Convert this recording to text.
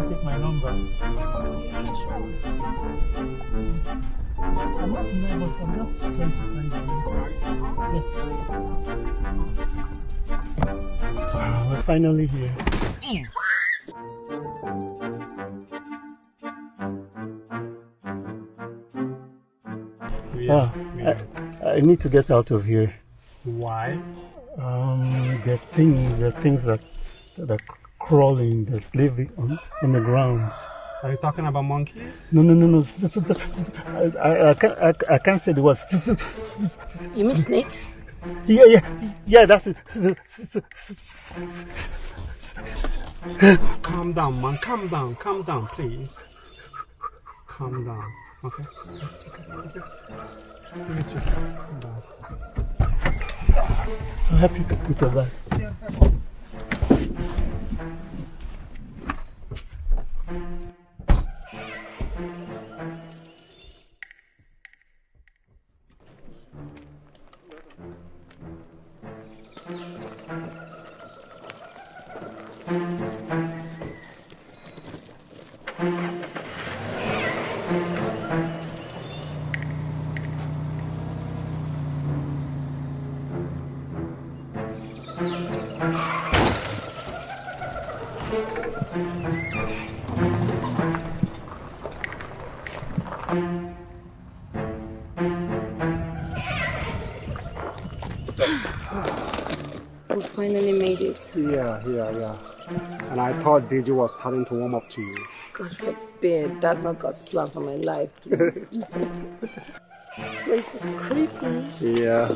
to take my number? Yeah, sure. I'm not nervous, I'm just trying to find the link. Yes. Wow, we're finally here. I need to get out of here. Why? There are things that are crawling, that live on the ground. Are you talking about monkeys? No. I can't say the words. You mean snakes? Yeah, that's it. Calm down, man. Calm down, please. Calm down, okay? Give it to you. Calm down. I'll help you with your bag. Yeah. We finally made it. Yeah. And I thought Deji was starting to warm up to you. God forbid. That's not God's plan for my life, please. Place is creepy. Yeah.